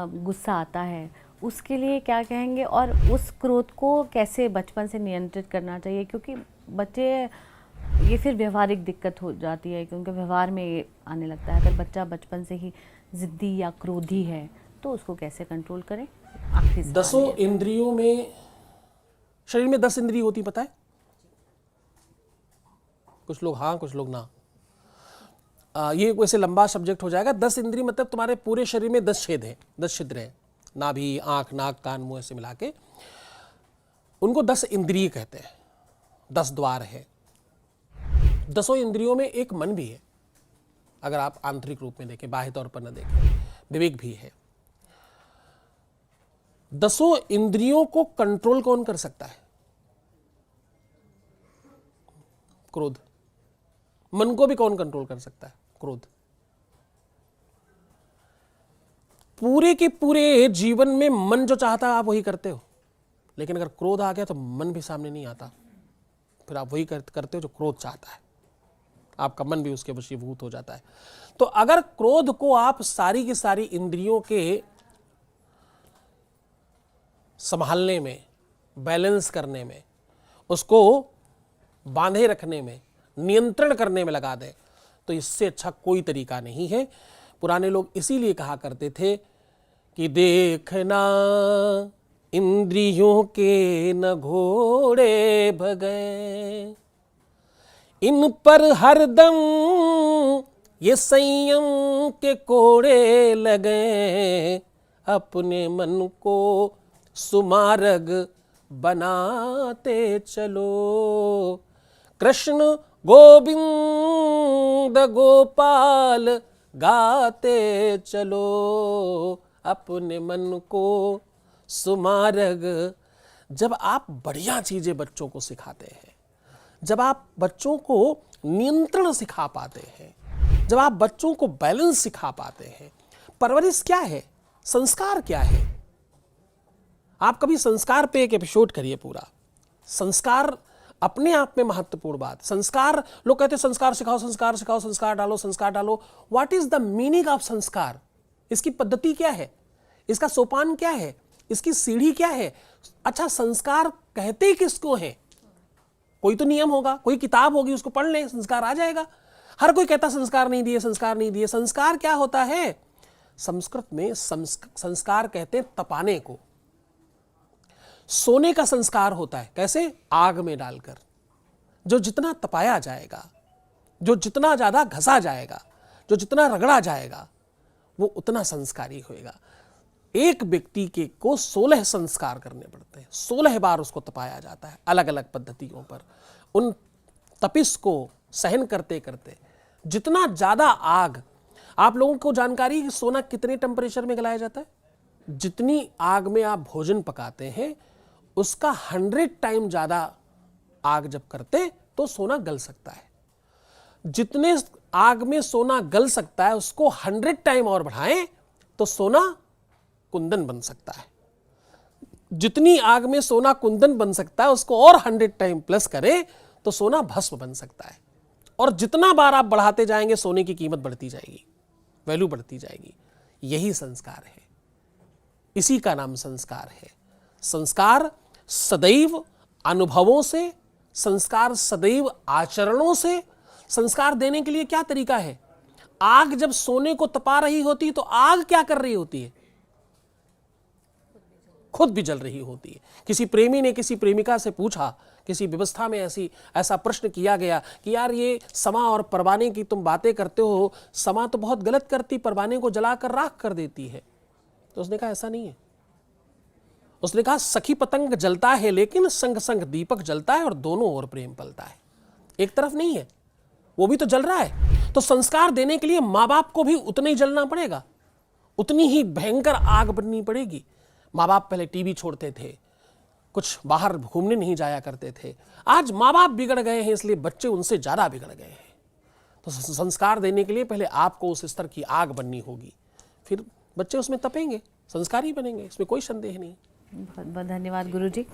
गुस्सा आता है उसके लिए क्या कहेंगे, और उस क्रोध को कैसे बचपन से नियंत्रित करना चाहिए? क्योंकि बच्चे ये फिर व्यवहारिक दिक्कत हो जाती है, क्योंकि व्यवहार में ये आने लगता है। अगर बच्चा बचपन से ही जिद्दी या क्रोधी है तो उसको कैसे कंट्रोल करें? आखिरी सवाल दसों है। इंद्रियों में, शरीर में 10 इंद्रिय होती, पता है? कुछ लोग हाँ, कुछ लोग ना। ये वैसे लंबा सब्जेक्ट हो जाएगा। 10 इंद्रिय मतलब तुम्हारे पूरे शरीर में 10 छेद हैं, 10 छिद्र हैं, नाभि, आंख, नाक, कान, मुंह ऐसे मिला के उनको 10 इंद्रिय कहते हैं। 10 द्वार है। दसों इंद्रियों में एक मन भी है, अगर आप आंतरिक रूप में देखें, बाह्य तौर पर न देखें। विवेक भी है। दसों इंद्रियों को कंट्रोल कौन कर सकता है? क्रोध। मन को भी कौन कंट्रोल कर सकता है? क्रोध। पूरे के पूरे जीवन में मन जो चाहता है आप वही करते हो, लेकिन अगर क्रोध आ गया तो मन भी सामने नहीं आता, फिर आप वही करते हो जो क्रोध चाहता है। आपका मन भी उसके वशीभूत हो जाता है। तो अगर क्रोध को आप सारी की सारी इंद्रियों के संभालने में, बैलेंस करने में, उसको बांधे रखने में, नियंत्रण करने में लगा दें, तो इससे अच्छा कोई तरीका नहीं है। पुराने लोग इसीलिए कहा करते थे कि देखना इंद्रियों के न घोड़े भगे, इन पर हरदम ये संयम के कोड़े लगे, अपने मन को सुमार्ग बनाते चलो। कृष्ण गोविंद गोपाल गाते चलो, अपने मन को सुमार्ग। जब आप बढ़िया चीजें बच्चों को सिखाते हैं, जब आप बच्चों को नियंत्रण सिखा पाते हैं, जब आप बच्चों को बैलेंस सिखा पाते हैं, परवरिश क्या है, संस्कार क्या है। आप कभी संस्कार पे एक एपिसोड करिए पूरा। संस्कार अपने आप में महत्वपूर्ण बात। संस्कार, लोग कहते हैं संस्कार सिखाओ, संस्कार सिखाओ, संस्कार डालो, संस्कार डालो। What is the meaning of संस्कार? इसकी पद्धति क्या है? इसका सोपान क्या है? इसकी सीढ़ी क्या है? अच्छा, संस्कार कहते किसको है? कोई तो नियम होगा, कोई किताब होगी, उसको पढ़ ले, संस्कार आ जाएगा। हर कोई कहता संस्कार नहीं दिए, संस्कार नहीं दिए। संस्कार क्या होता है? संस्कृत में संस्कार कहते हैं तपाने को। सोने का संस्कार होता है, कैसे? आग में डालकर। जो जितना तपाया जाएगा, जो जितना ज्यादा घसा जाएगा, जो जितना रगड़ा जाएगा, वो उतना संस्कारी होएगा। एक व्यक्ति के को 16 संस्कार करने पड़ते हैं, 16 बार उसको तपाया जाता है अलग अलग पद्धतियों पर। उन तपिश को सहन करते करते जितना ज्यादा आग, आप लोगों को जानकारी है कि सोना कितने टेम्परेचर में गलाया जाता है? जितनी आग में आप भोजन पकाते हैं उसका 100 टाइम ज्यादा आग जब करते तो सोना गल सकता है। जितने आग में सोना गल सकता है उसको 100 टाइम और बढ़ाएं तो सोना कुंदन बन सकता है। जितनी आग में सोना कुंदन बन सकता है उसको और 100 टाइम प्लस करें तो सोना भस्म बन सकता है। और जितना बार आप बढ़ाते जाएंगे सोने की कीमत बढ़ती जाएगी, वैल्यू बढ़ती जाएगी। यही संस्कार है, इसी का नाम संस्कार है। संस्कार सदैव अनुभवों से, संस्कार सदैव आचरणों से। संस्कार देने के लिए क्या तरीका है? आग जब सोने को तपा रही होती है तो आग क्या कर रही होती है? खुद भी जल रही होती है। किसी प्रेमी ने किसी प्रेमिका से पूछा, किसी व्यवस्था में ऐसा प्रश्न किया गया कि यार ये समा और परवाने की तुम बातें करते हो, समा तो बहुत गलत करती, परवाने को जलाकर राख कर देती है। तो उसने कहा ऐसा नहीं है। उसने कहा सखी पतंग जलता है लेकिन संग संग दीपक जलता है और दोनों ओर प्रेम पलता है। एक तरफ नहीं है, वो भी तो जल रहा है। तो संस्कार देने के लिए माँ बाप को भी उतना ही जलना पड़ेगा, उतनी ही भयंकर आग बननी पड़ेगी। माँ बाप पहले टीवी छोड़ते थे, कुछ बाहर घूमने नहीं जाया करते थे। आज माँ बाप बिगड़ गए हैं, इसलिए बच्चे उनसे ज्यादा बिगड़ गए हैं। तो संस्कार देने के लिए पहले आपको उस स्तर की आग बननी होगी, फिर बच्चे उसमें तपेंगे, संस्कारी बनेंगे, इसमें कोई संदेह नहीं। बहुत बहुत धन्यवाद गुरुजी।